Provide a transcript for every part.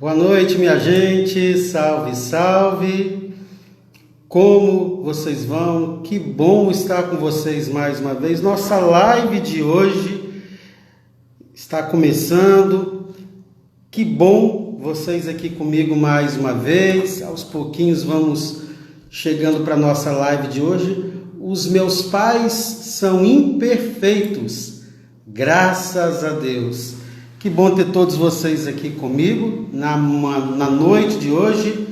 Boa noite, minha gente, salve, salve, como vocês vão? Que bom estar com vocês mais uma vez. Nossa live de hoje está começando, que bom vocês aqui comigo mais uma vez. Aos pouquinhos vamos chegando para a nossa live de hoje. Os meus pais são imperfeitos, graças a Deus. Que bom ter todos vocês aqui comigo na noite de hoje.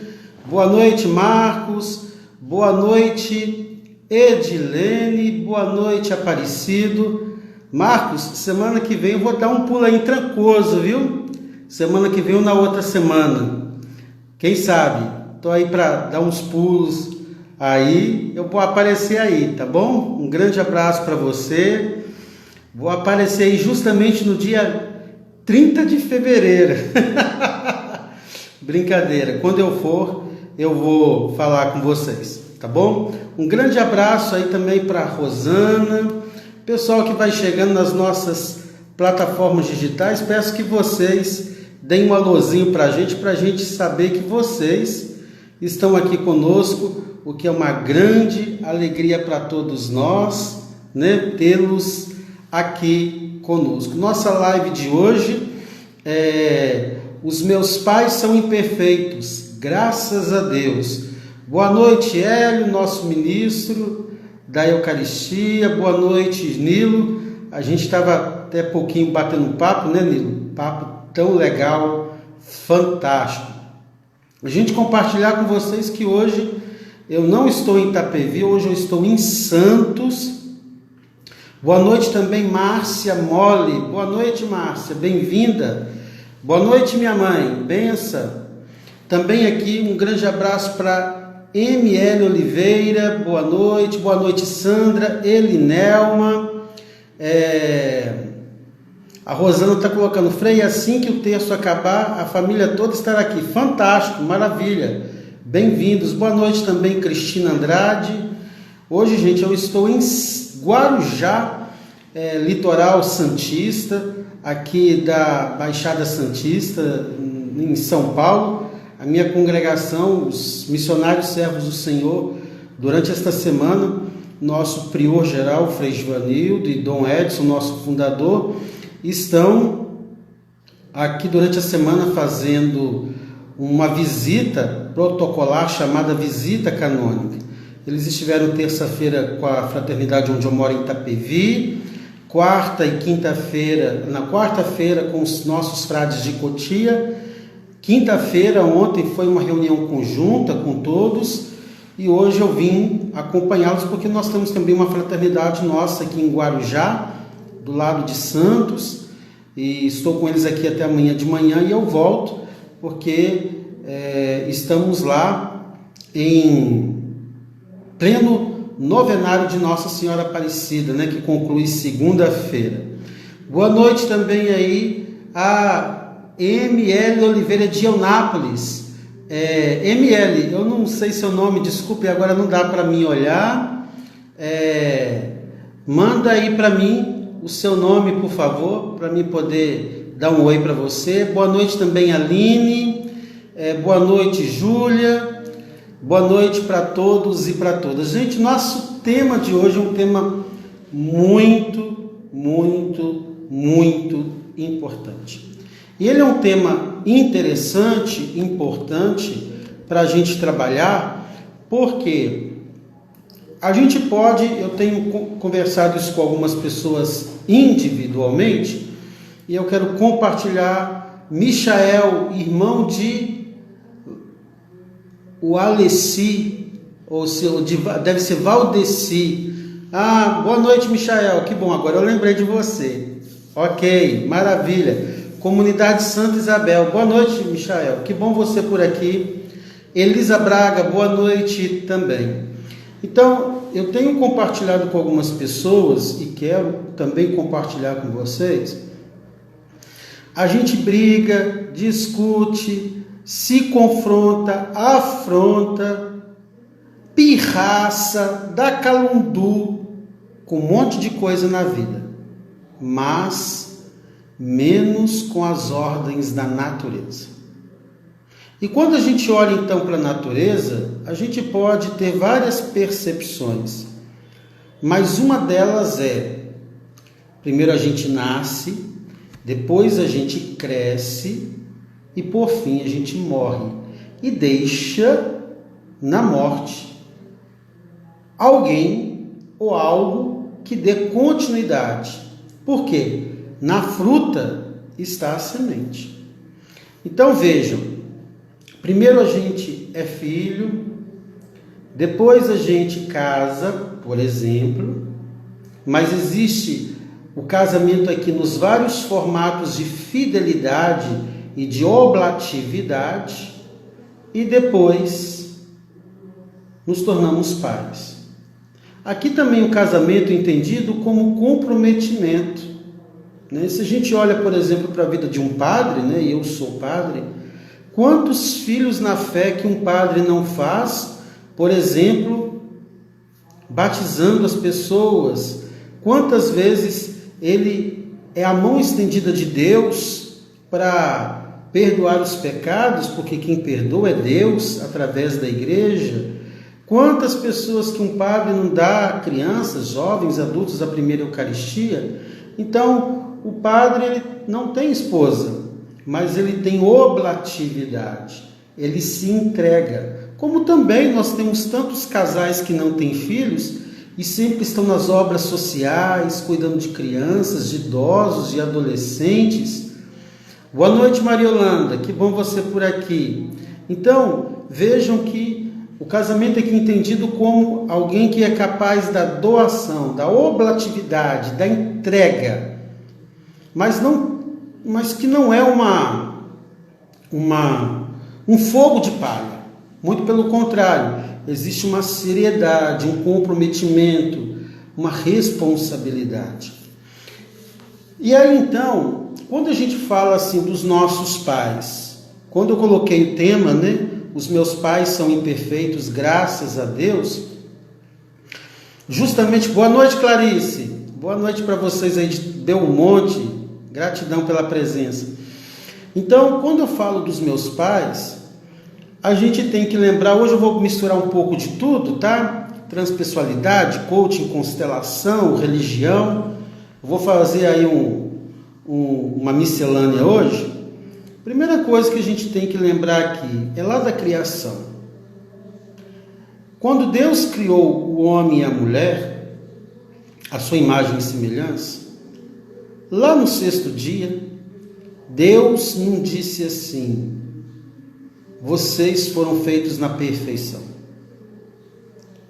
Boa noite, Marcos. Boa noite, Edilene. Boa noite, Aparecido. Marcos, semana que vem eu vou dar um pulo aí em Trancoso, viu? Semana que vem ou na outra semana. Quem sabe? Tô aí para dar uns pulos aí. Eu vou aparecer aí, tá bom? Um grande abraço para você. Vou aparecer aí justamente no dia 30 de fevereiro. Brincadeira. Quando eu for, eu vou falar com vocês, tá bom? Um grande abraço aí também para Rosana, pessoal que vai chegando nas nossas plataformas digitais. Peço que vocês deem um alôzinho para a gente saber que vocês estão aqui conosco, o que é uma grande alegria para todos nós, né? Tê-los aqui conosco. Nossa live de hoje é: os meus pais são imperfeitos, graças a Deus. Boa noite, Hélio, nosso ministro da Eucaristia. Boa noite, Nilo. A gente estava até pouquinho batendo papo, né, Nilo? Papo tão legal, fantástico. A gente compartilhar com vocês que hoje eu não estou em Itapevi, hoje eu estou em Santos. Boa noite também, Márcia Mole. Boa noite, Márcia, bem-vinda. Boa noite, minha mãe, benção. Também aqui um grande abraço para ML Oliveira. Boa noite, Sandra, Elinelma. A Rosana está colocando: Frei, assim que o texto acabar, a família toda estará aqui. Fantástico, maravilha, bem-vindos. Boa noite também, Cristina Andrade. Hoje, gente, eu estou em Guarujá, litoral santista, aqui da Baixada Santista, em São Paulo. A minha congregação, os missionários servos do Senhor, durante esta semana, nosso prior geral, Frei Joanildo, e Dom Edson, nosso fundador, estão aqui durante a semana fazendo uma visita protocolar chamada visita canônica. Eles estiveram terça-feira com a fraternidade onde eu moro, em Itapevi, quarta e quinta-feira, na quarta-feira com os nossos frades de Cotia, quinta-feira, ontem, foi uma reunião conjunta com todos, e hoje eu vim acompanhá-los porque nós temos também uma fraternidade nossa aqui em Guarujá, do lado de Santos, e estou com eles aqui até amanhã de manhã e eu volto porque estamos lá em pleno novenário de Nossa Senhora Aparecida, né, que conclui segunda-feira. Boa noite também aí a ML Oliveira de Eunápolis. ML, eu não sei seu nome, desculpe, agora não dá para mim olhar. Manda aí para mim o seu nome, por favor, para mim poder dar um oi para você. Boa noite também, Aline. Boa noite, Júlia. Boa noite para todos e para todas. Gente, nosso tema de hoje é um tema muito, muito, muito importante. E ele é um tema interessante, importante para a gente trabalhar, porque a gente pode, eu tenho conversado isso com algumas pessoas individualmente, e eu quero compartilhar. Michael, irmão de o Alessi, ou deve ser Valdeci. Boa noite, Michael, que bom, agora eu lembrei de você. Ok, maravilha. Comunidade Santa Isabel, boa noite, Michael, que bom você por aqui. Elisa Braga, boa noite também. Então, eu tenho compartilhado com algumas pessoas e quero também compartilhar com vocês. A gente briga, discute, se confronta, afronta, pirraça, dá calundu com um monte de coisa na vida, mas menos com as ordens da natureza. E quando a gente olha então para a natureza, a gente pode ter várias percepções, mas uma delas é: primeiro a gente nasce, depois a gente cresce e por fim a gente morre e deixa na morte alguém ou algo que dê continuidade. Por quê? Na fruta está a semente. Então vejam, primeiro a gente é filho, depois a gente casa, por exemplo, mas existe o casamento aqui nos vários formatos de fidelidade e de oblatividade, e depois nos tornamos pais. Aqui também o casamento entendido como comprometimento, né? Se a gente olha, por exemplo, para a vida de um padre, né? E eu sou padre, quantos filhos na fé que um padre não faz, por exemplo, batizando as pessoas? Quantas vezes ele é a mão estendida de Deus para perdoar os pecados, porque quem perdoa é Deus através da igreja? Quantas pessoas que um padre não dá, crianças, jovens, adultos, a primeira Eucaristia? Então, o padre ele não tem esposa, mas ele tem oblatividade, ele se entrega. Como também nós temos tantos casais que não têm filhos e sempre estão nas obras sociais, cuidando de crianças, de idosos, de adolescentes. Boa noite, Maria Yolanda, que bom você por aqui. Então, vejam que o casamento é aqui entendido como alguém que é capaz da doação, da oblatividade, da entrega, mas que não é um fogo de palha. Muito pelo contrário, existe uma seriedade, um comprometimento, uma responsabilidade. E aí então, quando a gente fala assim dos nossos pais, quando eu coloquei o tema, né? Os meus pais são imperfeitos, graças a Deus. Justamente, boa noite, Clarice. Boa noite para vocês aí de Belmonte. Gratidão pela presença. Então, quando eu falo dos meus pais, a gente tem que lembrar, hoje eu vou misturar um pouco de tudo, tá? Transpessoalidade, coaching, constelação, religião. Vou fazer aí uma miscelânea hoje. Primeira coisa que a gente tem que lembrar aqui é lá da criação. Quando Deus criou o homem e a mulher, a sua imagem e semelhança, lá no sexto dia, Deus não disse assim: vocês foram feitos na perfeição.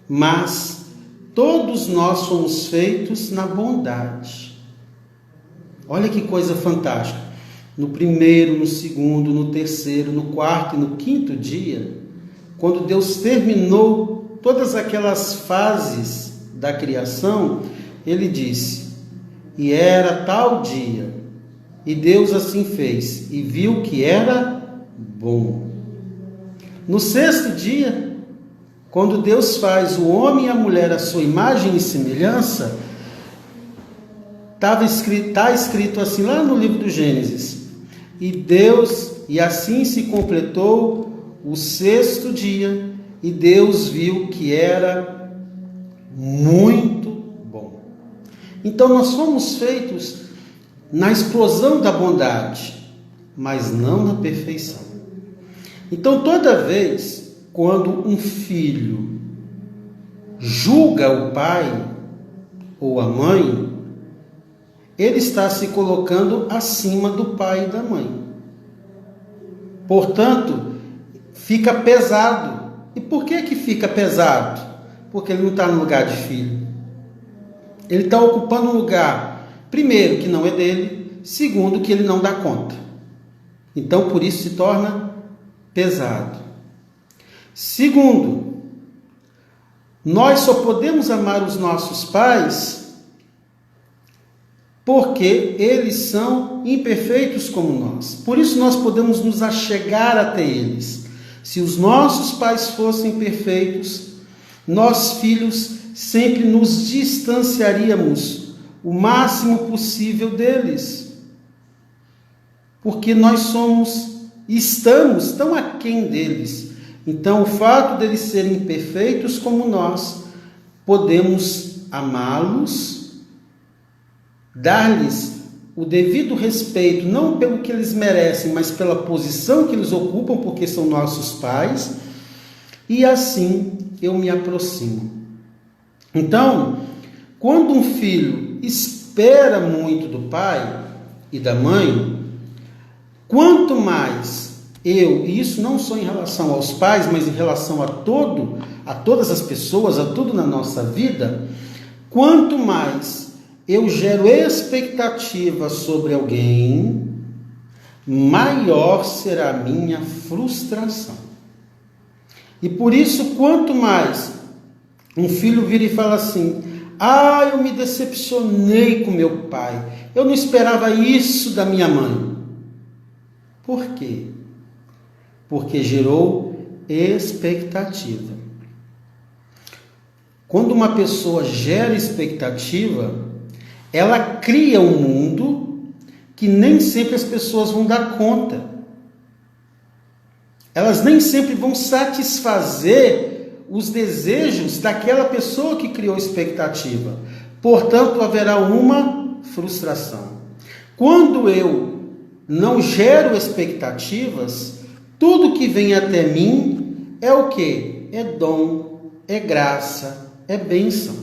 Mas todos nós somos feitos na bondade. Olha que coisa fantástica. No primeiro, no segundo, no terceiro, no quarto e no quinto dia, quando Deus terminou todas aquelas fases da criação, Ele disse: e era tal dia, e Deus assim fez, e viu que era bom. No sexto dia, quando Deus faz o homem e a mulher à sua imagem e semelhança, está escrito assim lá no livro do Gênesis: e assim se completou o sexto dia, e Deus viu que era muito bom. Então nós fomos feitos na explosão da bondade, mas não na perfeição. Então toda vez quando um filho julga o pai ou a mãe, ele está se colocando acima do pai e da mãe. Portanto, fica pesado. E por que fica pesado? Porque ele não está no lugar de filho. Ele está ocupando um lugar, primeiro, que não é dele, segundo, que ele não dá conta. Então, por isso se torna pesado. Segundo, nós só podemos amar os nossos pais porque eles são imperfeitos como nós. Por isso nós podemos nos achegar até eles. Se os nossos pais fossem perfeitos, nós, filhos, sempre nos distanciaríamos o máximo possível deles. Porque nós somos estamos tão aquém deles. Então, o fato deles serem imperfeitos como nós, podemos amá-los, dar-lhes o devido respeito, não pelo que eles merecem, mas pela posição que eles ocupam, porque são nossos pais, e assim eu me aproximo. Então, quando um filho espera muito do pai e da mãe, quanto mais eu, e isso não só em relação aos pais, mas em relação a todas as pessoas, a tudo na nossa vida, quanto mais eu gero expectativa sobre alguém, maior será a minha frustração. E por isso, quanto mais um filho vira e fala assim: eu me decepcionei com meu pai, eu não esperava isso da minha mãe. Por quê? Porque gerou expectativa. Quando uma pessoa gera expectativa, ela cria um mundo que nem sempre as pessoas vão dar conta. Elas nem sempre vão satisfazer os desejos daquela pessoa que criou expectativa. Portanto, haverá uma frustração. Quando eu não gero expectativas, tudo que vem até mim é o quê? É dom, é graça, é bênção.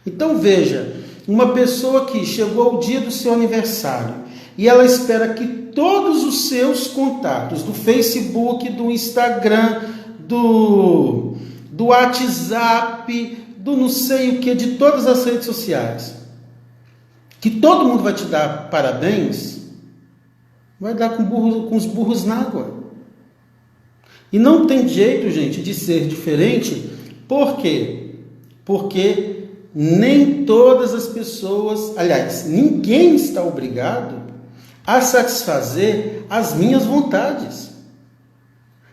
Então veja, uma pessoa que chegou o dia do seu aniversário e ela espera que todos os seus contatos do Facebook, do Instagram, do WhatsApp, do não sei o que, de todas as redes sociais, que todo mundo vai te dar parabéns, vai dar com os burros na água. E não tem jeito, gente, de ser diferente. Por quê? Porque nem todas as pessoas, aliás, ninguém está obrigado a satisfazer as minhas vontades.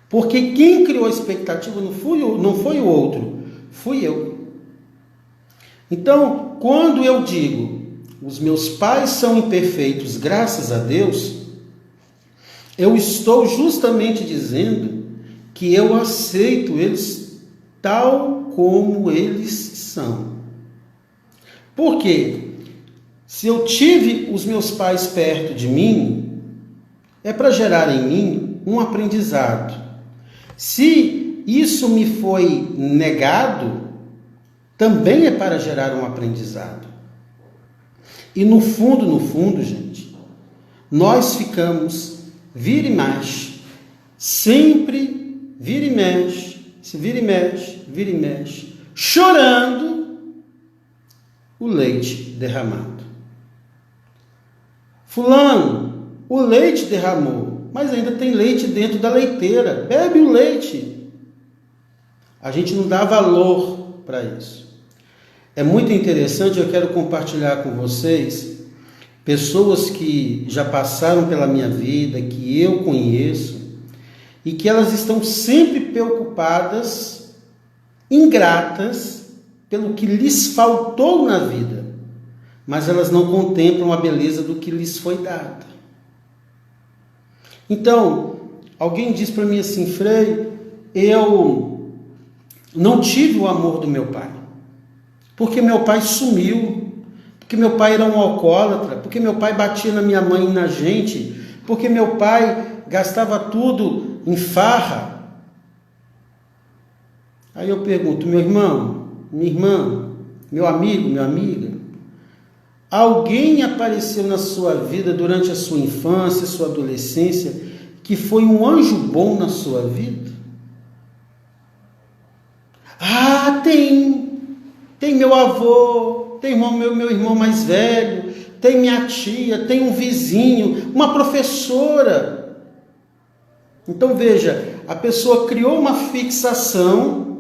Porque quem criou a expectativa não foi o outro, fui eu. Então, quando eu digo, os meus pais são imperfeitos, graças a Deus, eu estou justamente dizendo que eu aceito eles tal como eles são. Por quê? Se eu tive os meus pais perto de mim, é para gerar em mim um aprendizado. Se isso me foi negado, também é para gerar um aprendizado. E no fundo, gente, nós ficamos vira e mexe, sempre vira e mexe, chorando o leite derramado. Fulano, o leite derramou, mas ainda tem leite dentro da leiteira, bebe o leite. A gente não dá valor para isso. É muito interessante, eu quero compartilhar com vocês pessoas que já passaram pela minha vida, que eu conheço, e que elas estão sempre preocupadas, ingratas, pelo que lhes faltou na vida, mas elas não contemplam a beleza do que lhes foi dado. Então, alguém diz para mim assim: Frei, eu não tive o amor do meu pai, porque meu pai sumiu, porque meu pai era um alcoólatra, porque meu pai batia na minha mãe e na gente, porque meu pai gastava tudo em farra. Aí eu pergunto: meu irmão, minha irmã, meu amigo, minha amiga, alguém apareceu na sua vida durante a sua infância, sua adolescência, que foi um anjo bom na sua vida? Tem meu avô, tem meu irmão mais velho, tem minha tia, tem um vizinho, uma professora. Então veja, a pessoa criou uma fixação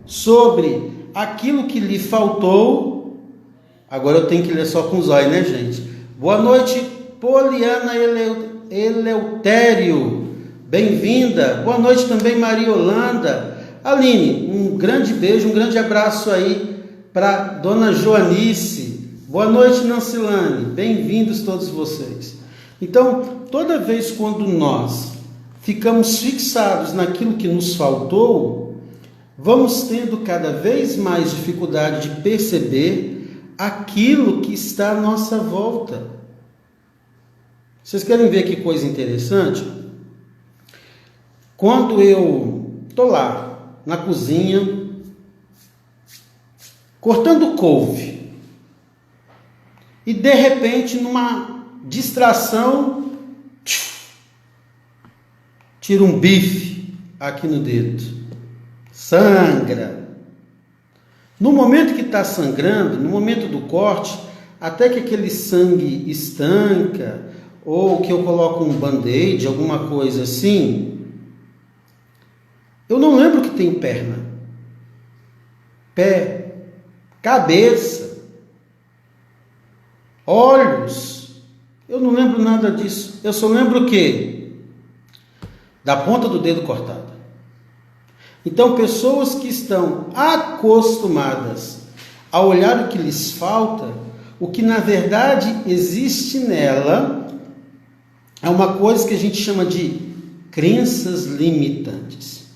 sobre aquilo que lhe faltou. Agora eu tenho que ler só com os olhos, né, gente? Boa noite, Poliana Eleutério, bem-vinda. Boa noite também, Maria Holanda. Aline, um grande beijo, um grande abraço aí para Dona Joanice. Boa noite, Nancilane. Bem-vindos todos vocês. Então, toda vez quando nós ficamos fixados naquilo que nos faltou, vamos tendo cada vez mais dificuldade de perceber aquilo que está à nossa volta. Vocês querem ver que coisa interessante? Quando eu estou lá na cozinha, cortando couve, e de repente, numa distração, tiro um bife aqui no dedo, sangra. No momento que está sangrando, no momento do corte, até que aquele sangue estanca, ou que eu coloco um band-aid, alguma coisa assim, eu não lembro que tem perna, pé, cabeça, olhos. Eu não lembro nada disso. Eu só lembro o quê? Da ponta do dedo cortada. Então, pessoas que estão acostumadas a olhar o que lhes falta, o que na verdade existe nela, é uma coisa que a gente chama de crenças limitantes.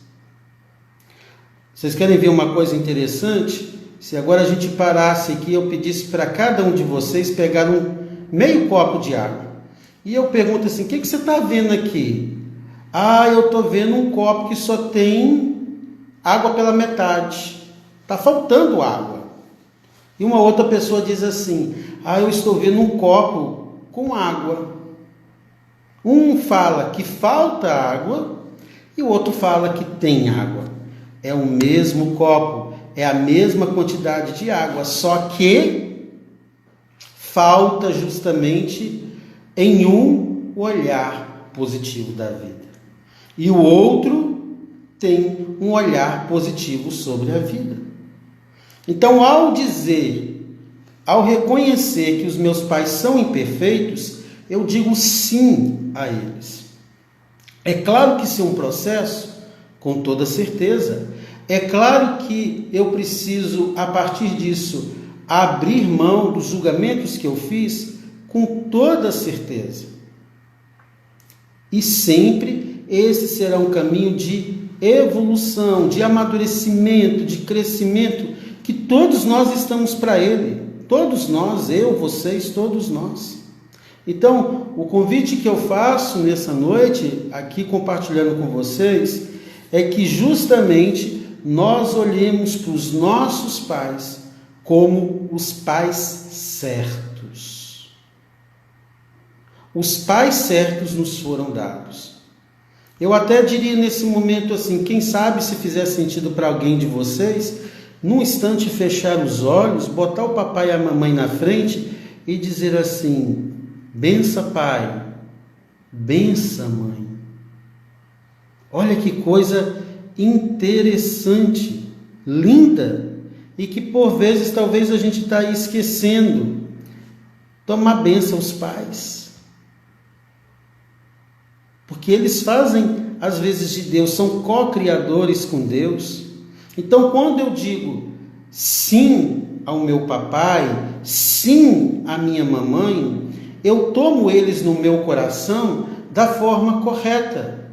Vocês querem ver uma coisa interessante? Se agora a gente parasse aqui e eu pedisse para cada um de vocês pegar meio copo de água. E eu pergunto assim, o que você está vendo aqui? Eu estou vendo um copo que só tem água pela metade. Está faltando água. E uma outra pessoa diz assim, eu estou vendo um copo com água. Um fala que falta água e o outro fala que tem água. É o mesmo copo, é a mesma quantidade de água, só que falta justamente em um o olhar positivo da vida. E o outro tem um olhar positivo sobre a vida. Então, ao reconhecer que os meus pais são imperfeitos, eu digo sim a eles. É claro que isso é um processo, com toda certeza. É claro que eu preciso, a partir disso, abrir mão dos julgamentos que eu fiz, com toda certeza. E sempre esse será um caminho de evolução, de amadurecimento, de crescimento, que todos nós estamos para ele. Todos nós, eu, vocês, todos nós. Então, o convite que eu faço nessa noite, aqui compartilhando com vocês, é que justamente nós olhemos para os nossos pais como os pais certos. Os pais certos nos foram dados. Eu até diria nesse momento assim, quem sabe se fizer sentido para alguém de vocês, num instante fechar os olhos, botar o papai e a mamãe na frente e dizer assim, bença pai, bença mãe. Olha que coisa interessante, linda, e que por vezes talvez a gente está aí esquecendo. Tomar bênção aos pais. Porque eles fazem, às vezes, de Deus, são co-criadores com Deus. Então, quando eu digo sim ao meu papai, sim à minha mamãe, eu tomo eles no meu coração da forma correta.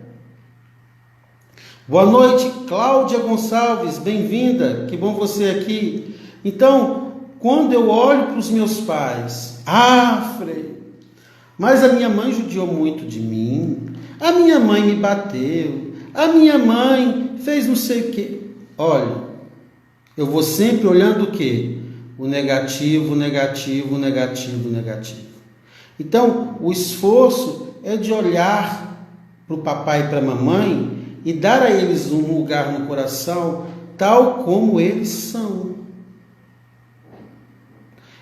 Boa noite, Cláudia Gonçalves, bem-vinda, que bom você aqui. Então, quando eu olho para os meus pais, Frei, mas a minha mãe judiou muito de mim, a minha mãe me bateu, a minha mãe fez não sei o quê. Olha, eu vou sempre olhando o quê? O negativo, negativo, negativo, negativo. Então, o esforço é de olhar para o papai e para a mamãe e dar a eles um lugar no coração tal como eles são.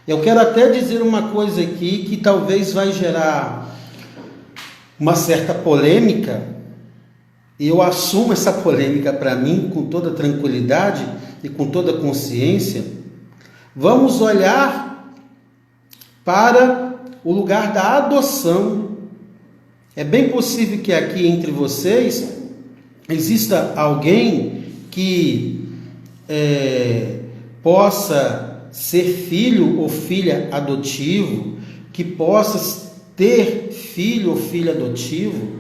Eu quero até dizer uma coisa aqui que talvez vai gerar uma certa polêmica, e eu assumo essa polêmica para mim com toda tranquilidade e com toda consciência. Vamos olhar para o lugar da adoção. É bem possível que aqui entre vocês exista alguém que possa ser filho ou filha adotivo, que possa ter filho ou filho adotivo,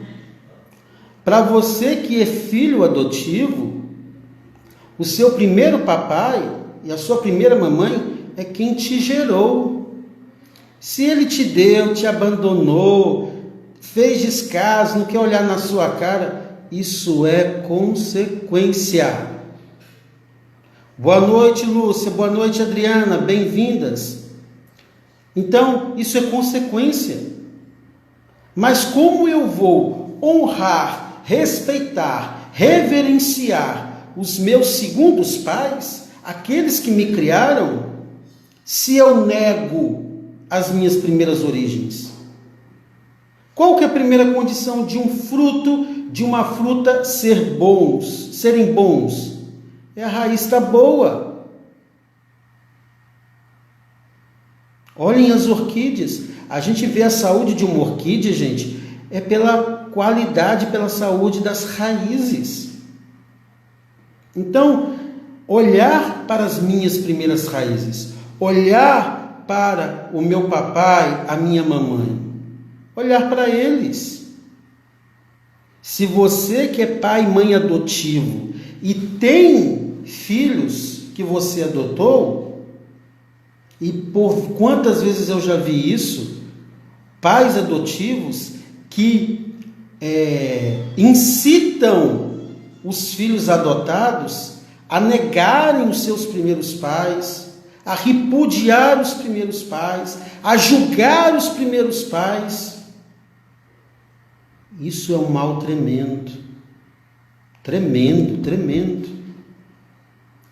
para você que é filho adotivo, o seu primeiro papai e a sua primeira mamãe é quem te gerou. Se ele te deu, te abandonou, fez descaso, não quer olhar na sua cara, isso é consequência. Boa noite, Lúcia. Boa noite, Adriana. Bem-vindas. Então, isso é consequência. Mas como eu vou honrar, respeitar, reverenciar os meus segundos pais, aqueles que me criaram, se eu nego as minhas primeiras origens? Qual que é a primeira condição de um fruto, de uma fruta serem bons? É a raiz estar boa. Olhem as orquídeas. A gente vê a saúde de uma orquídea, gente, é pela qualidade, pela saúde das raízes. Então, olhar para as minhas primeiras raízes, olhar para o meu papai, a minha mamãe, olhar para eles. Se você que é pai e mãe adotivo e tem filhos que você adotou, e por quantas vezes eu já vi isso, pais adotivos que incitam os filhos adotados a negarem os seus primeiros pais, a repudiar os primeiros pais, a julgar os primeiros pais. Isso é um mal tremendo, tremendo, tremendo.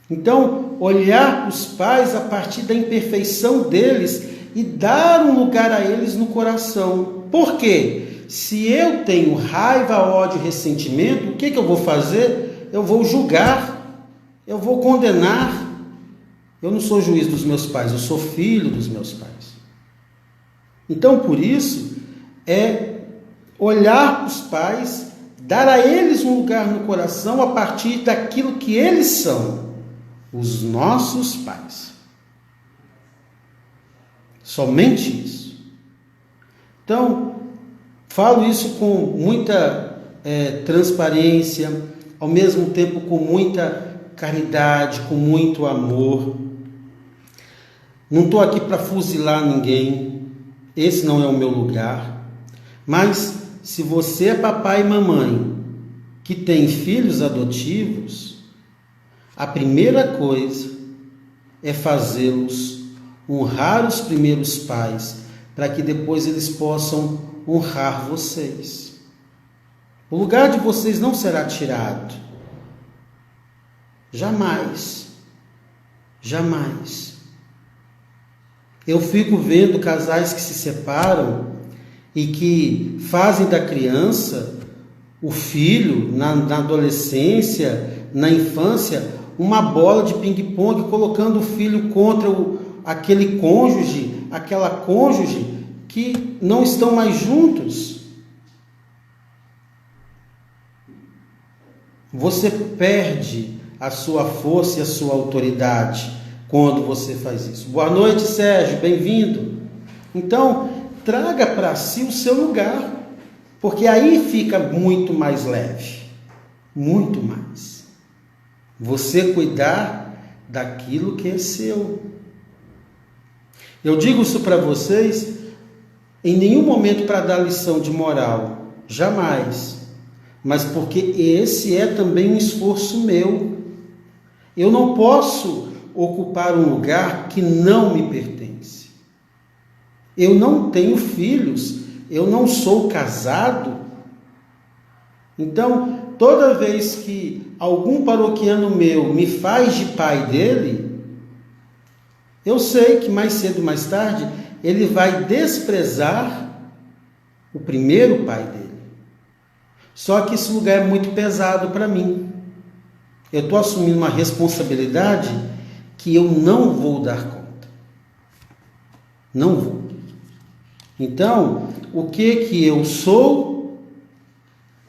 Então, olhar para os pais a partir da imperfeição deles e dar um lugar a eles no coração. Por quê? Se eu tenho raiva, ódio, ressentimento, o que eu vou fazer? Eu vou julgar, eu vou condenar. Eu não sou juiz dos meus pais, eu sou filho dos meus pais. Então, por isso, é olhar para os pais, dar a eles um lugar no coração a partir daquilo que eles são, os nossos pais. Somente isso. Então, falo isso com muita transparência, ao mesmo tempo com muita caridade, com muito amor. Não estou aqui para fuzilar ninguém, esse não é o meu lugar. Mas se você é papai e mamãe que tem filhos adotivos, a primeira coisa é fazê-los honrar os primeiros pais, para que depois eles possam honrar vocês. O lugar de vocês não será tirado. Jamais. Jamais. Eu fico vendo casais que se separam e que fazem da criança, o filho, na adolescência, na infância, uma bola de ping-pong, colocando o filho contra aquele cônjuge, aquela cônjuge que não estão mais juntos. Você perde a sua força e a sua autoridade quando você faz isso. Boa noite, Sérgio, bem-vindo. Então, traga para si o seu lugar, porque aí fica muito mais leve, muito mais. Você cuidar daquilo que é seu. Eu digo isso para vocês em nenhum momento para dar lição de moral, jamais, mas porque esse é também um esforço meu. Eu não posso ocupar um lugar que não me pertence. Eu não tenho filhos, eu não sou casado. Então, toda vez que algum paroquiano meu me faz de pai dele, eu sei que mais cedo ou mais tarde ele vai desprezar o primeiro pai dele. Só que esse lugar é muito pesado para mim. Eu estou assumindo uma responsabilidade que eu não vou dar conta. Não vou. Então, o que eu sou?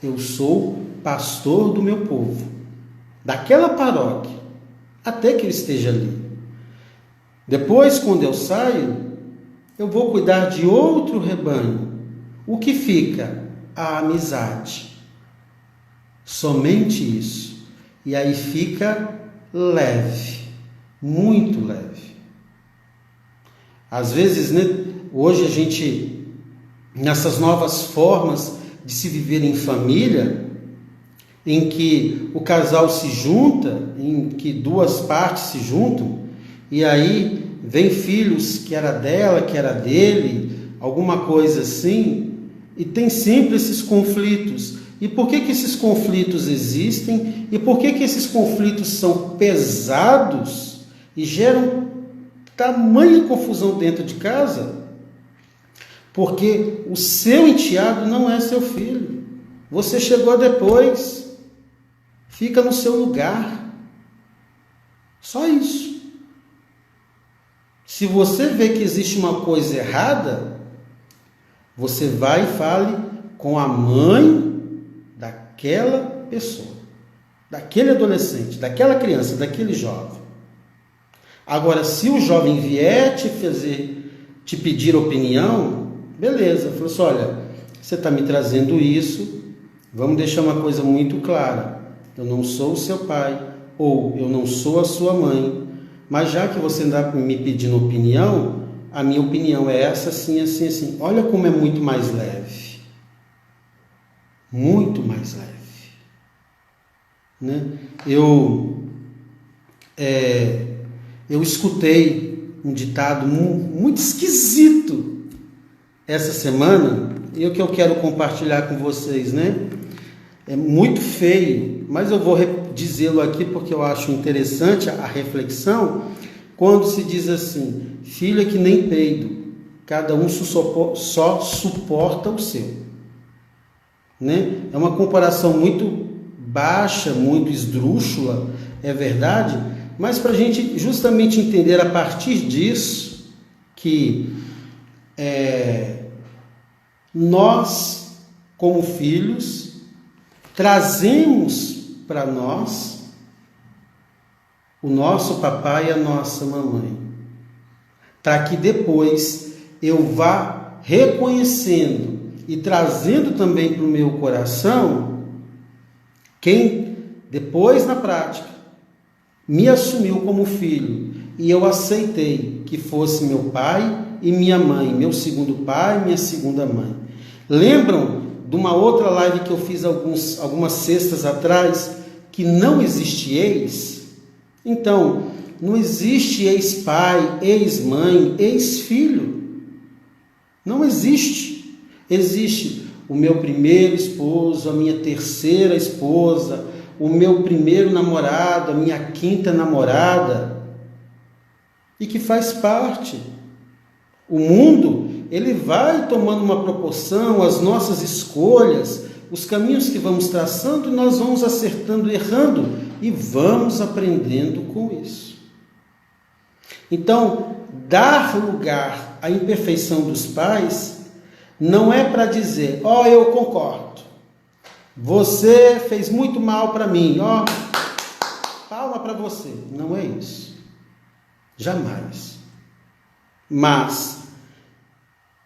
Eu sou pastor do meu povo, daquela paróquia, até que eu esteja ali. Depois, quando eu saio, eu vou cuidar de outro rebanho, O que fica? A amizade. Somente isso. E aí fica leve, muito leve. Às vezes, né, hoje a gente, nessas novas formas de se viver em família, em que o casal se junta, em que duas partes se juntam, e aí vem filhos que era dela, que era dele, alguma coisa assim, e tem sempre esses conflitos. E por que que esses conflitos existem? E por que que esses conflitos são pesados e geram tamanha confusão dentro de casa? Porque o seu enteado não é seu filho. Você chegou depois. Fica no seu lugar. Só isso. Se você vê que existe uma coisa errada, você vai e fale com a mãe daquela pessoa, daquele adolescente, daquela criança, daquele jovem. Agora, se o jovem vier te pedir opinião, beleza. Falou assim, olha, você está me trazendo isso, vamos deixar uma coisa muito clara. Eu não sou o seu pai, ou eu não sou a sua mãe, mas já que você está me pedindo opinião, a minha opinião é essa, assim, assim, assim. Olha como é muito mais leve. Muito mais leve. Né? Eu escutei um ditado muito esquisito essa semana, e o que eu quero compartilhar com vocês, né? É muito feio, mas eu vou dizê-lo aqui porque eu acho interessante a reflexão, quando se diz assim, filho é que nem peido, cada um só suporta o seu. Né? É uma comparação muito baixa, muito esdrúxula, é verdade, mas para a gente justamente entender a partir disso que nós, como filhos, trazemos para nós o nosso papai e a nossa mamãe, para que depois eu vá reconhecendo e trazendo também para o meu coração quem depois na prática me assumiu como filho e eu aceitei que fosse meu pai e minha mãe, meu segundo pai e minha segunda mãe. Lembram de uma outra live que eu fiz algumas sextas atrás, que não existe ex? Então, não existe ex-pai, ex-mãe, ex-filho. Não existe. Existe o meu primeiro esposo, a minha terceira esposa, o meu primeiro namorado, a minha quinta namorada, e que faz parte. O mundo, ele vai tomando uma proporção, as nossas escolhas, os caminhos que vamos traçando, nós vamos acertando, errando e vamos aprendendo com isso. Então, dar lugar à imperfeição dos pais não é para dizer, eu concordo, você fez muito mal para mim, palma para você. Não é isso. Jamais. Mas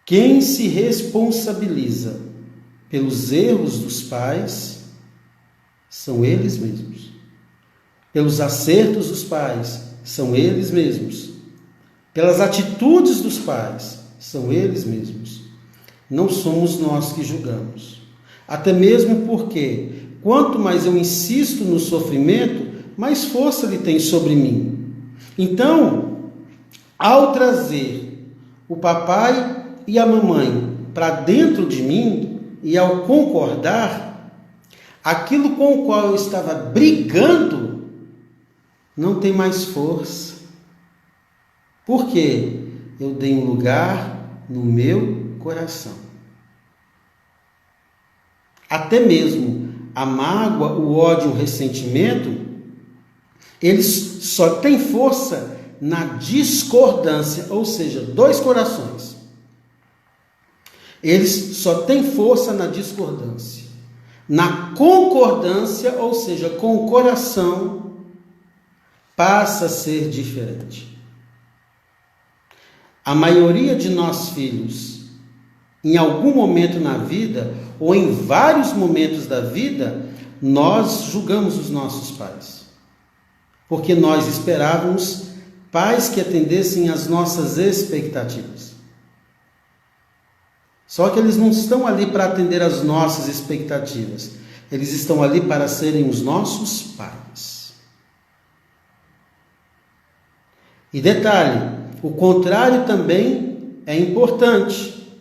quem se responsabiliza pelos erros dos pais são eles mesmos. Pelos acertos dos pais são eles mesmos. Pelas atitudes dos pais são eles mesmos. Não somos nós que julgamos. Até mesmo porque quanto mais eu insisto no sofrimento, mais força ele tem sobre mim. Então, ao trazer o papai e a mamãe para dentro de mim, e ao concordar, aquilo com o qual eu estava brigando não tem mais força. Por quê? Eu dei um lugar no meu coração. Até mesmo a mágoa, o ódio, o ressentimento, eles só têm força na discordância, ou seja, dois corações. Eles só têm força na discordância. Na concordância, ou seja, com o coração, passa a ser diferente. A maioria de nós filhos em algum momento na vida, ou em vários momentos da vida, nós julgamos os nossos pais. Porque nós esperávamos pais que atendessem às nossas expectativas. Só que eles não estão ali para atender às nossas expectativas. Eles estão ali para serem os nossos pais. E detalhe, o contrário também é importante.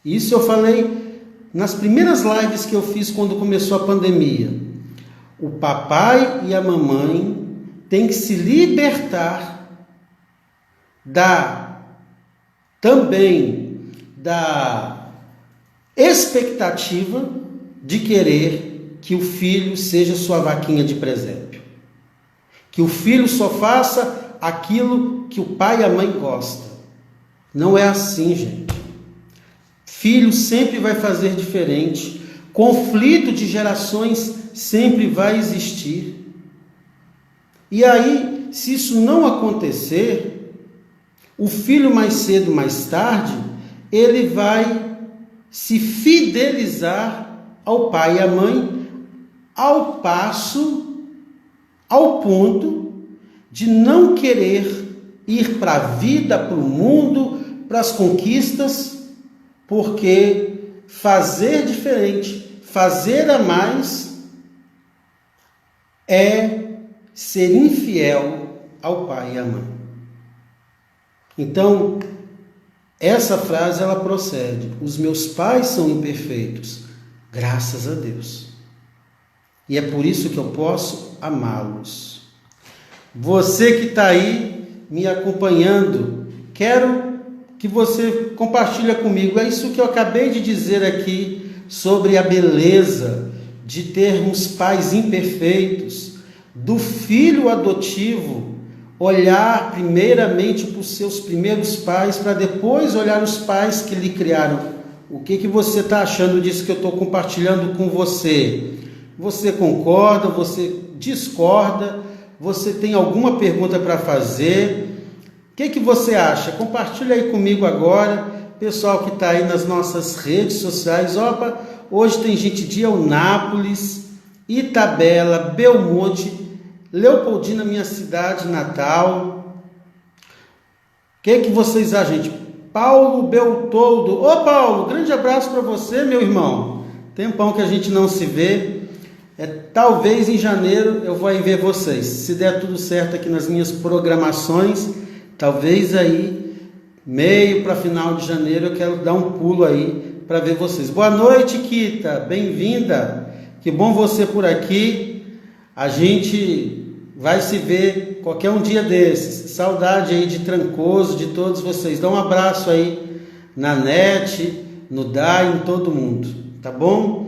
Isso eu falei nas primeiras lives que eu fiz quando começou a pandemia. O papai e a mamãe têm que se libertar também da expectativa de querer que o filho seja sua vaquinha de presépio. Que o filho só faça aquilo que o pai e a mãe gostam. Não é assim, gente. Filho sempre vai fazer diferente. Conflito de gerações sempre vai existir. E aí, se isso não acontecer, o filho mais cedo, mais tarde, ele vai se fidelizar ao pai e à mãe, ao ponto de não querer ir para a vida, para o mundo, para as conquistas, porque fazer diferente, fazer a mais, é ser infiel ao pai e à mãe. Então, essa frase ela procede: os meus pais são imperfeitos, graças a Deus. E é por isso que eu posso amá-los. Você que está aí me acompanhando, quero que você compartilhe comigo. É isso que eu acabei de dizer aqui sobre a beleza de termos pais imperfeitos, do filho adotivo olhar primeiramente para os seus primeiros pais, para depois olhar os pais que lhe criaram. O que você está achando disso que eu estou compartilhando com você? Você concorda? Você discorda? Você tem alguma pergunta para fazer? O que você acha? Compartilha aí comigo agora. Pessoal que está aí nas nossas redes sociais. Opa, hoje tem gente de Eunápolis, Itabela, Belmonte, Leopoldina, minha cidade natal. O que vocês acham, gente? Paulo Beltoldo. Ô Paulo, grande abraço para você, meu irmão. Tempão que a gente não se vê. Talvez em janeiro eu vou aí ver vocês. Se der tudo certo aqui nas minhas programações, talvez aí, meio para final de janeiro, eu quero dar um pulo aí para ver vocês. Boa noite, Kita. Bem-vinda. Que bom você por aqui. A gente vai se ver qualquer um dia desses. Saudade aí de Trancoso, de todos vocês. Dá um abraço aí na NET, no DAI, em todo mundo, tá bom?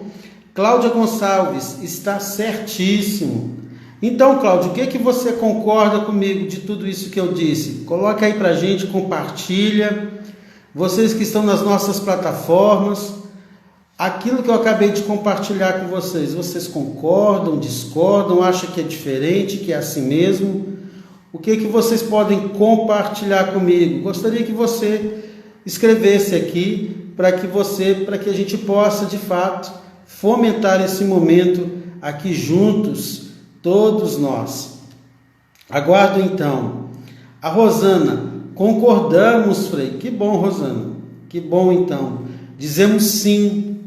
Cláudia Gonçalves, está certíssimo. Então, Cláudia, o que você concorda comigo de tudo isso que eu disse? Coloca aí pra gente, compartilha. Vocês que estão nas nossas plataformas, aquilo que eu acabei de compartilhar com vocês, vocês concordam, discordam, acham que é diferente, que é assim mesmo? O que vocês podem compartilhar comigo? Gostaria que você escrevesse aqui para que a gente possa, de fato, fomentar esse momento aqui juntos, todos nós. Aguardo então. A Rosana, concordamos, Frei. Que bom, Rosana. Que bom então. Dizemos sim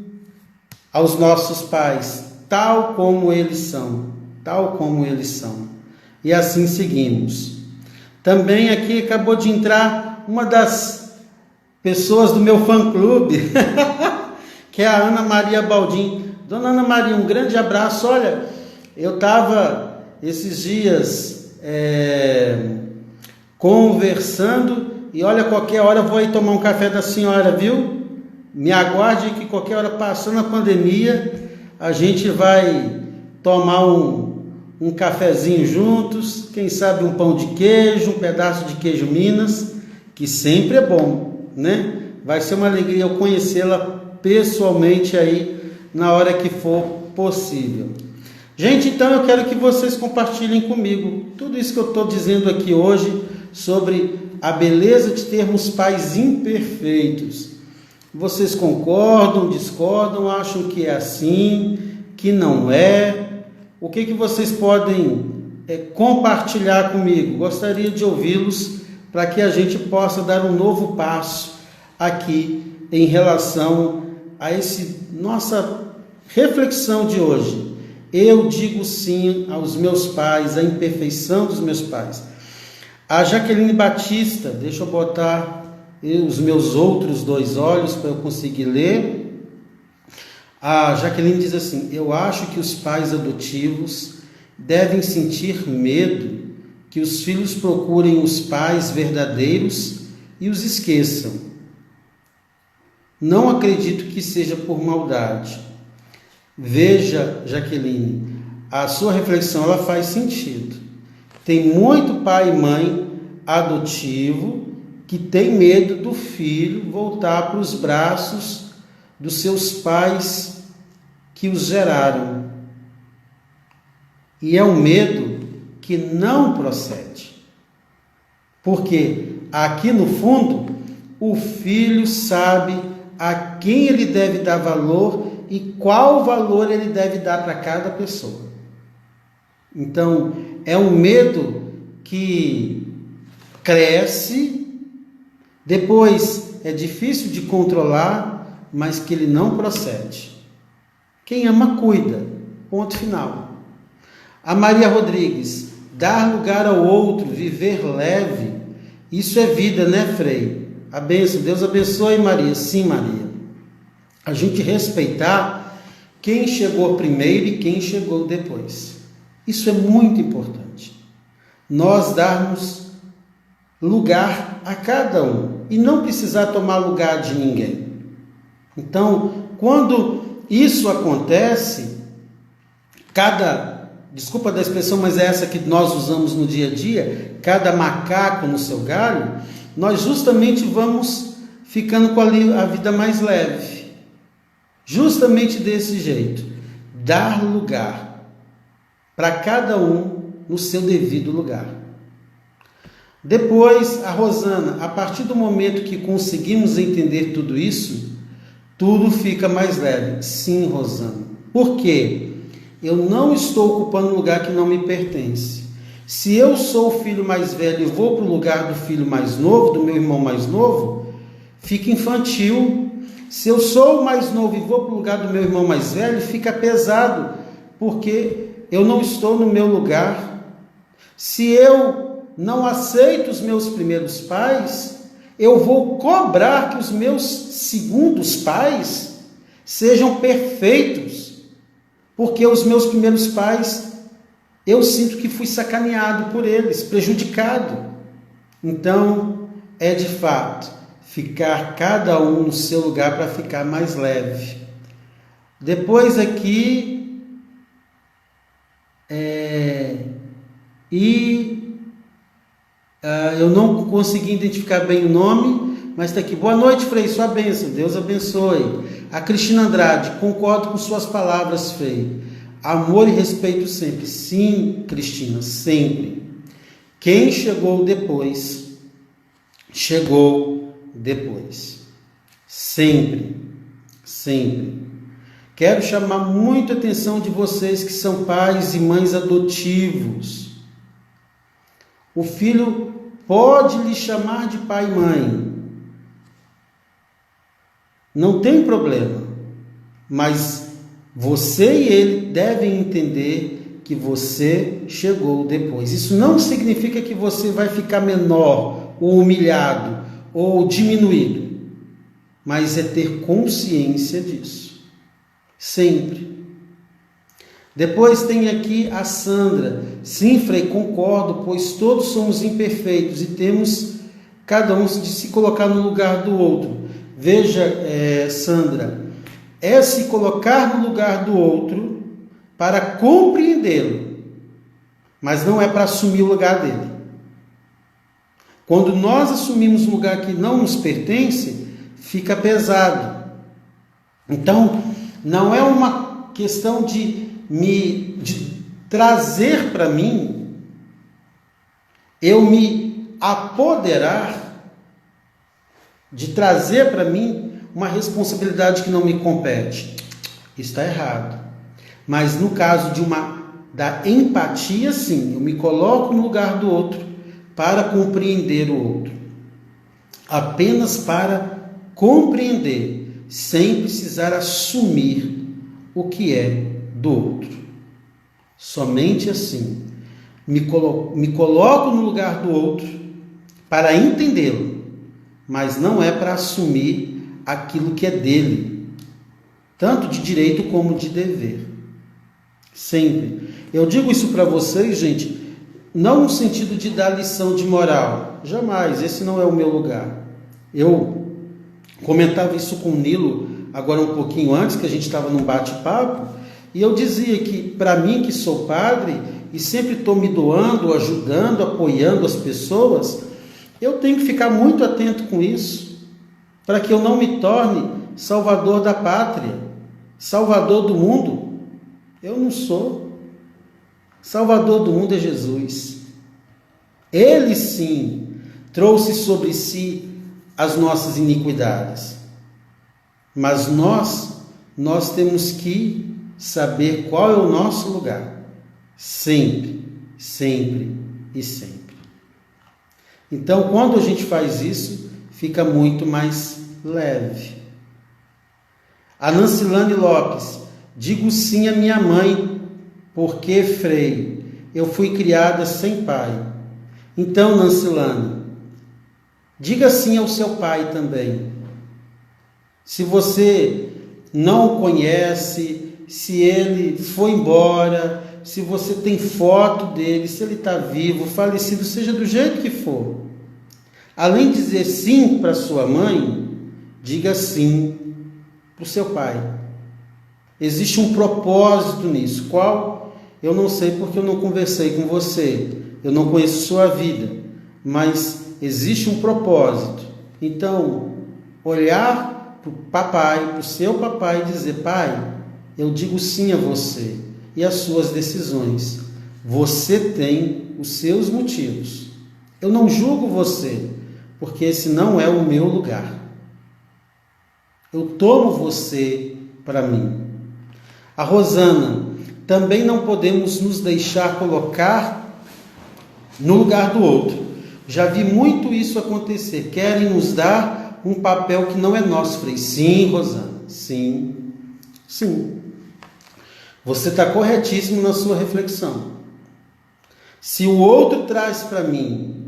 aos nossos pais, tal como eles são, tal como eles são. E assim seguimos. Também aqui acabou de entrar uma das pessoas do meu fã-clube, que é a Ana Maria Baldim. Dona Ana Maria, um grande abraço. Olha, eu estava esses dias conversando e olha, qualquer hora eu vou aí tomar um café da senhora, viu? Me aguarde que qualquer hora, passando a pandemia, a gente vai tomar um cafezinho juntos, quem sabe um pão de queijo, um pedaço de queijo Minas, que sempre é bom, né? Vai ser uma alegria eu conhecê-la pessoalmente aí na hora que for possível. Gente, então eu quero que vocês compartilhem comigo tudo isso que eu estou dizendo aqui hoje sobre a beleza de termos pais imperfeitos. Vocês concordam, discordam, acham que é assim, que não é? O que vocês podem compartilhar comigo? Gostaria de ouvi-los para que a gente possa dar um novo passo aqui em relação a nossa reflexão de hoje. Eu digo sim aos meus pais, à imperfeição dos meus pais. A Jaqueline Batista, deixa eu botar os meus outros 2 olhos para eu conseguir ler. A Jaqueline diz assim: eu acho que os pais adotivos devem sentir medo que os filhos procurem os pais verdadeiros e os esqueçam. Não acredito que seja por maldade. Veja, Jaqueline, a sua reflexão ela faz sentido. Tem muito pai e mãe adotivo que tem medo do filho voltar para os braços dos seus pais que os geraram. E é um medo que não procede. Porque aqui no fundo, o filho sabe a quem ele deve dar valor e qual valor ele deve dar para cada pessoa. Então, é um medo que cresce, depois é difícil de controlar, mas que ele não procede. Quem ama, cuida. Ponto final. A Maria Rodrigues: dar lugar ao outro, viver leve, isso é vida, né, Frei? A bênção, Deus abençoe, Maria. Sim, Maria. A gente respeitar quem chegou primeiro e quem chegou depois. Isso é muito importante. Nós darmos lugar a cada um e não precisar tomar lugar de ninguém. Então, quando isso acontece, desculpa da expressão, mas é essa que nós usamos no dia a dia, cada macaco no seu galho, nós justamente vamos ficando com a vida mais leve. Justamente desse jeito, dar lugar para cada um no seu devido lugar. Depois, a Rosana: a partir do momento que conseguimos entender tudo isso, tudo fica mais leve. Sim, Rosana. Por quê? Eu não estou ocupando um lugar que não me pertence. Se eu sou o filho mais velho e vou para o lugar do filho mais novo, do meu irmão mais novo, fica infantil. Se eu sou o mais novo e vou para o lugar do meu irmão mais velho, fica pesado, porque eu não estou no meu lugar. Se eu não aceito os meus primeiros pais, eu vou cobrar que os meus segundos pais sejam perfeitos, porque os meus primeiros pais, eu sinto que fui sacaneado por eles, prejudicado. Então, é de fato ficar cada um no seu lugar para ficar mais leve. Depois aqui, eu não consegui identificar bem o nome, mas está aqui. Boa noite, Frei, sua bênção, Deus abençoe. A Cristina Andrade: concordo com suas palavras, Frei. Amor e respeito sempre. Sim, Cristina, sempre. Quem chegou depois, chegou depois. Sempre, sempre. Quero chamar muito a atenção de vocês que são pais e mães adotivos. O filho pode lhe chamar de pai e mãe. Não tem problema. Mas você e ele devem entender que você chegou depois. Isso não significa que você vai ficar menor, ou humilhado, ou diminuído. Mas é ter consciência disso. Sempre. Depois tem aqui a Sandra: sim, Frei, concordo, pois todos somos imperfeitos e temos cada um de se colocar no lugar do outro. Veja, Sandra, é se colocar no lugar do outro para compreendê-lo, mas não é para assumir o lugar dele. Quando nós assumimos um lugar que não nos pertence, fica pesado. Então, não é uma questão de trazer para mim, eu me apoderar, de trazer para mim uma responsabilidade que não me compete. Isso está errado. Mas no caso da empatia, sim, eu me coloco no lugar do outro para compreender o outro. Apenas para compreender, sem precisar assumir o que é do outro. Somente assim. Me coloco no lugar do outro para entendê-lo, mas não é para assumir aquilo que é dele, tanto de direito como de dever. Sempre. Eu digo isso para vocês, gente, não no sentido de dar lição de moral. Jamais, esse não é o meu lugar. Eu comentava isso com o Nilo agora um pouquinho antes, que a gente estava num bate-papo, e eu dizia que, para mim que sou padre, e sempre estou me doando, ajudando, apoiando as pessoas, eu tenho que ficar muito atento com isso, para que eu não me torne salvador da pátria, salvador do mundo. Eu não sou. Salvador do mundo é Jesus. Ele sim trouxe sobre si as nossas iniquidades. Mas nós temos que saber qual é o nosso lugar. Sempre, sempre e sempre. Então, quando a gente faz isso, fica muito mais leve. A Nancilane Lopes: digo sim à minha mãe, porque, Frei, eu fui criada sem pai. Então, Nancilane, diga sim ao seu pai também. Se você não o conhece, se ele foi embora, se você tem foto dele, se ele está vivo, falecido, seja do jeito que for. Além de dizer sim para sua mãe, diga sim para o seu pai. Existe um propósito nisso. Qual? Eu não sei, porque eu não conversei com você. Eu não conheço sua vida. Mas existe um propósito. Então, olhar para o papai, para o seu papai e dizer: pai, eu digo sim a você e às suas decisões. Você tem os seus motivos. Eu não julgo você, porque esse não é o meu lugar. Eu tomo você para mim. A Rosana: também não podemos nos deixar colocar no lugar do outro. Já vi muito isso acontecer. Querem nos dar um papel que não é nosso. Falei: sim, Rosana, sim, sim. Você está corretíssimo na sua reflexão. Se o outro traz para mim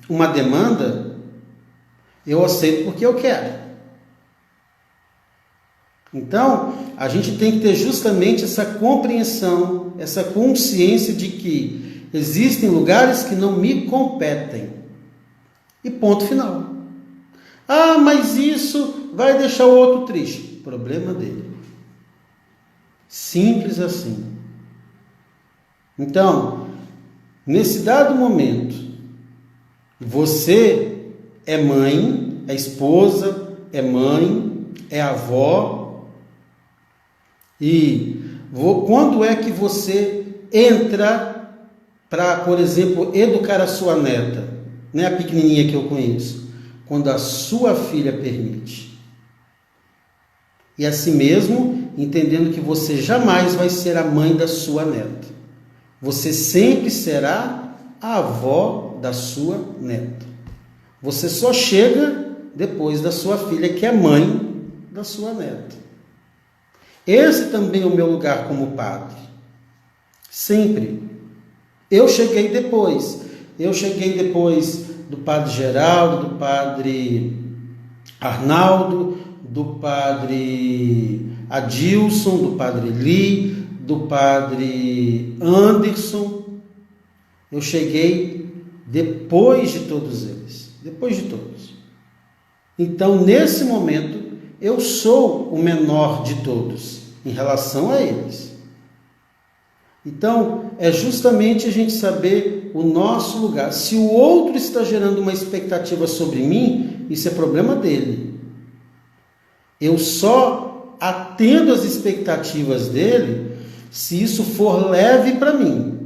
uma demanda, eu aceito porque eu quero. Então, a gente tem que ter justamente essa compreensão, essa consciência de que existem lugares que não me competem. E ponto final. Ah, mas isso vai deixar o outro triste. Problema dele. Simples assim. Então, nesse dado momento, você é mãe, é esposa, é mãe, é avó. E quando é que você entra para, por exemplo, educar a sua neta? Né, a pequenininha que eu conheço. Quando a sua filha permite. E assim mesmo, entendendo que você jamais vai ser a mãe da sua neta. Você sempre será a avó da sua neta. Você só chega depois da sua filha, que é mãe da sua neta. Esse também é o meu lugar como padre. Sempre. Eu cheguei depois. Eu cheguei depois do padre Geraldo, do padre Arnaldo, do padre Adilson, do padre Li, do padre Anderson. Eu cheguei depois de todos eles. Depois de todos. Então, nesse momento, eu sou o menor de todos em relação a eles. Então, é justamente a gente saber o nosso lugar. Se o outro está gerando uma expectativa sobre mim, isso é problema dele. Eu só atendo às expectativas dele se isso for leve para mim.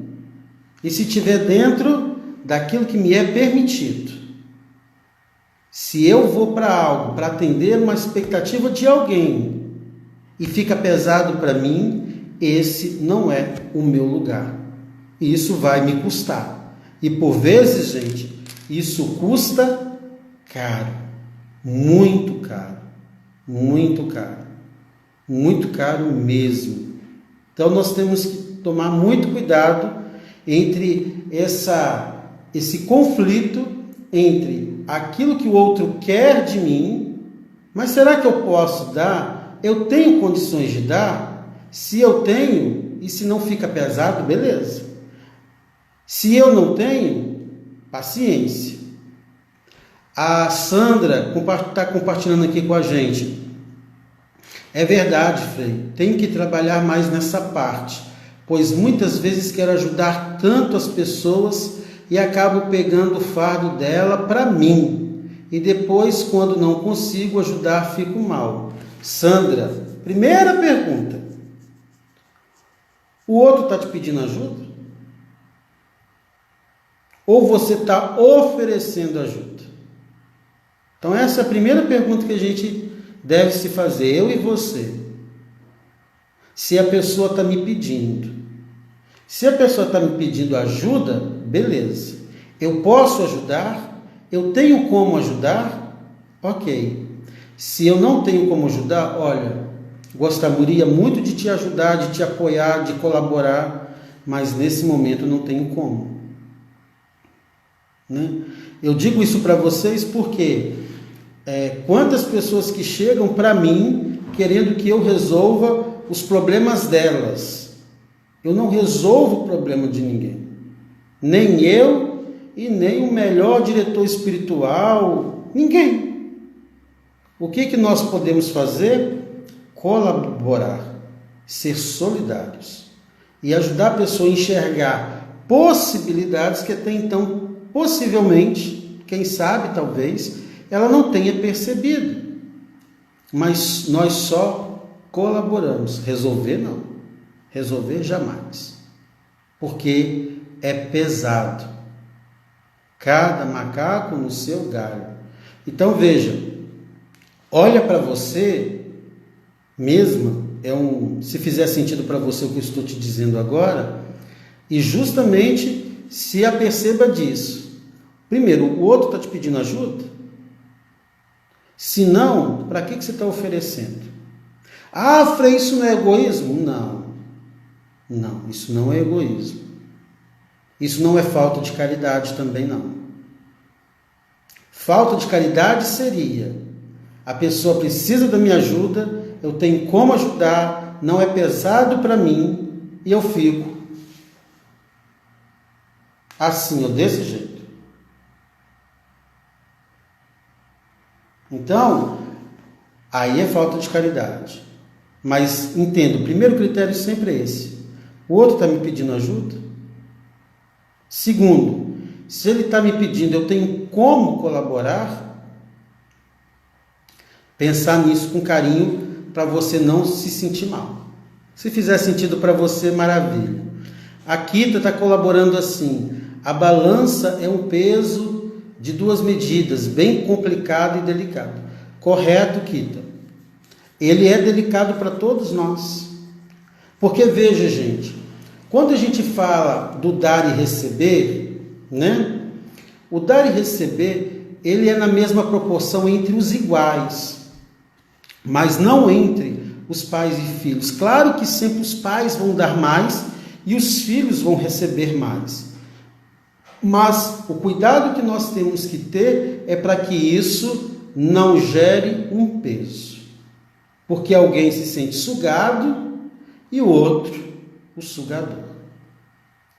E se estiver dentro daquilo que me é permitido. Se eu vou para algo, para atender uma expectativa de alguém e fica pesado para mim, esse não é o meu lugar. E isso vai me custar. E por vezes, gente, isso custa caro. Muito caro. Muito caro. Muito caro mesmo. Então nós temos que tomar muito cuidado entre esse conflito entre aquilo que o outro quer de mim, mas será que eu posso dar? Eu tenho condições de dar? Se eu tenho, e se não fica pesado, beleza. Se eu não tenho, paciência. A Sandra está compartilhando aqui com a gente. É verdade, Frei, tenho que trabalhar mais nessa parte, pois muitas vezes quero ajudar tanto as pessoas e acabo pegando o fardo dela para mim. E depois, quando não consigo ajudar, fico mal. Sandra, primeira pergunta. O outro está te pedindo ajuda? Ou você está oferecendo ajuda? Então essa é a primeira pergunta que a gente deve se fazer, eu e você. Se a pessoa está me pedindo. Se a pessoa está me pedindo ajuda, beleza. Eu posso ajudar? Eu tenho como ajudar? Ok. Se eu não tenho como ajudar, olha, gostaria muito de te ajudar, de te apoiar, de colaborar, mas nesse momento não tenho como. Né? Eu digo isso para vocês porque quantas pessoas que chegam para mim querendo que eu resolva os problemas delas. Eu não resolvo o problema de ninguém. Nem eu e nem o melhor diretor espiritual. Ninguém. O que nós podemos fazer? Colaborar. Ser solidários. E ajudar a pessoa a enxergar possibilidades que até então, possivelmente, quem sabe, talvez, ela não tenha percebido. Mas nós só colaboramos. Resolver, não. Resolver jamais, porque é pesado, cada macaco no seu galho. Então veja, olha para você mesma, se fizer sentido para você o que eu estou te dizendo agora, e justamente se aperceba disso. Primeiro, o outro está te pedindo ajuda? Se não, para que você está oferecendo? Ah, Frei, isso não é egoísmo? Não, isso não é egoísmo. Isso não é falta de caridade também, não. Falta de caridade seria: a pessoa precisa da minha ajuda, eu tenho como ajudar, não é pesado para mim e eu fico assim ou desse jeito. Então, aí é falta de caridade. Mas entendo, o primeiro critério sempre é esse. O outro está me pedindo ajuda? Segundo, se ele está me pedindo, eu tenho como colaborar? Pensar nisso com carinho para você não se sentir mal. Se fizer sentido para você, maravilha. A Kita está colaborando assim. A balança é um peso de 2 medidas, bem complicado e delicado. Correto, Kita. Ele é delicado para todos nós. Porque veja, gente, quando a gente fala do dar e receber, né? O dar e receber, ele é na mesma proporção entre os iguais, mas não entre os pais e filhos. Claro que sempre os pais vão dar mais e os filhos vão receber mais. Mas o cuidado que nós temos que ter é para que isso não gere um peso. Porque alguém se sente sugado e o outro o sugador.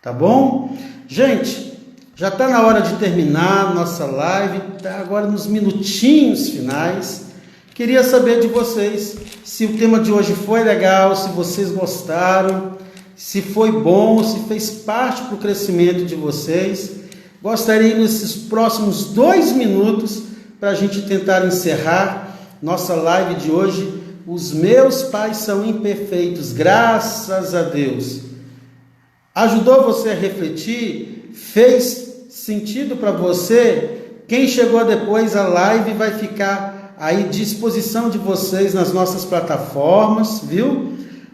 Tá bom? Gente, já está na hora de terminar nossa live, está agora nos minutinhos finais. Queria saber de vocês se o tema de hoje foi legal, se vocês gostaram, se foi bom, se fez parte para o crescimento de vocês. Gostaria nesses próximos 2 minutos para a gente tentar encerrar nossa live de hoje. Os meus pais são imperfeitos, graças a Deus. Ajudou você a refletir? Fez sentido para você Quem chegou depois, a live vai ficar aí à disposição de vocês nas nossas plataformas, viu?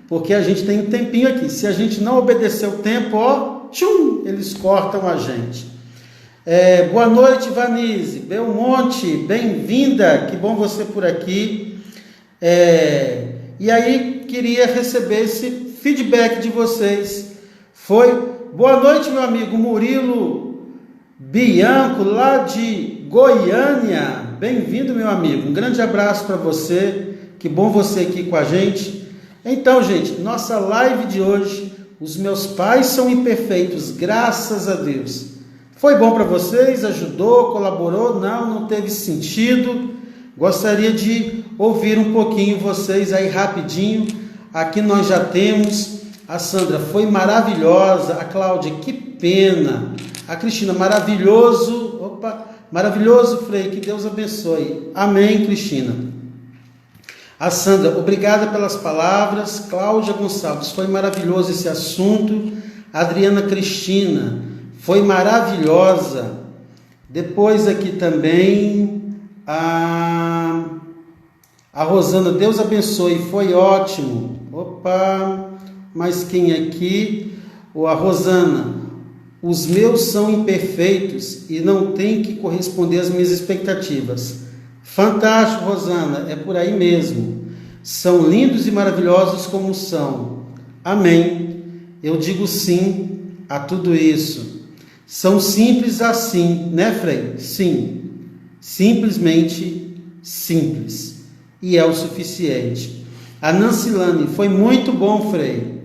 Porque a gente tem um tempinho aqui. Se a gente não obedecer o tempo, ó, tchum, eles cortam a gente. Boa noite, Vanise Belmonte, bem-vinda, que bom você por aqui. E aí, queria receber esse feedback de vocês. Boa noite, meu amigo Murilo Bianco, lá de Goiânia. Bem-vindo, meu amigo. Um grande abraço para você. Que bom você aqui com a gente. Então, gente, nossa live de hoje, os meus pais são imperfeitos, graças a Deus. Foi bom para vocês? Ajudou? Colaborou? Não teve sentido. Gostaria de ouvir um pouquinho vocês aí rapidinho. Aqui nós já temos a Sandra, foi maravilhosa. A Cláudia, que pena. A Cristina, maravilhoso. Opa, maravilhoso, Frei, que Deus abençoe. Amém, Cristina. A Sandra, obrigada pelas palavras. Cláudia Gonçalves, foi maravilhoso esse assunto. Adriana Cristina, foi maravilhosa. Depois aqui também a Rosana, Deus abençoe, foi ótimo. Opa, mas quem aqui? A Rosana, os meus são imperfeitos e não tem que corresponder às minhas expectativas. Fantástico, Rosana, é por aí mesmo. São lindos e maravilhosos como são. Amém. Eu digo sim a tudo isso. São simples assim, né, Frei? Sim. Simplesmente simples. E é o suficiente. A Nancilane, foi muito bom, Frei.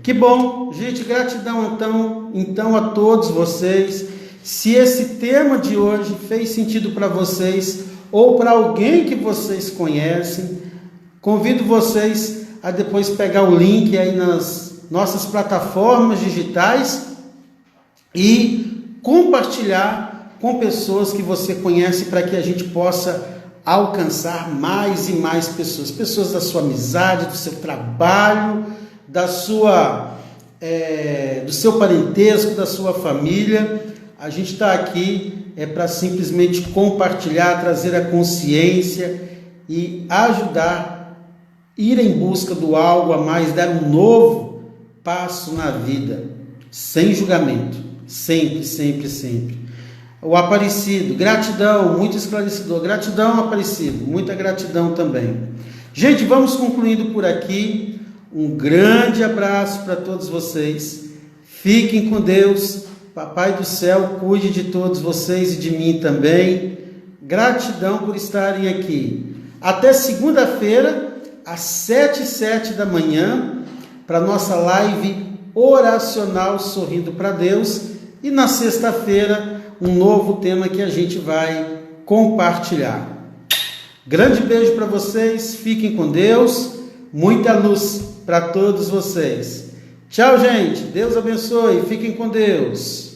Que bom. Gente, gratidão então a todos vocês. Se esse tema de hoje fez sentido para vocês ou para alguém que vocês conhecem, convido vocês a depois pegar o link aí nas nossas plataformas digitais e compartilhar com pessoas que você conhece para que a gente possa alcançar mais e mais pessoas. Pessoas da sua amizade, do seu trabalho, do seu parentesco, da sua família. A gente está aqui para simplesmente compartilhar, trazer a consciência e ajudar, ir em busca do algo a mais, dar um novo passo na vida, sem julgamento, sempre, sempre, sempre. O Aparecido, gratidão, muito esclarecedor, gratidão, Aparecido, muita gratidão também. Gente, vamos concluindo por aqui, um grande abraço para todos vocês, fiquem com Deus. Papai do céu, cuide de todos vocês e de mim também. Gratidão por estarem aqui. Até segunda-feira, às 7h07 da manhã, para nossa live oracional Sorrindo para Deus. E na sexta-feira, um novo tema que a gente vai compartilhar. Grande beijo para vocês, fiquem com Deus. Muita luz para todos vocês. Tchau, gente. Deus abençoe. Fiquem com Deus.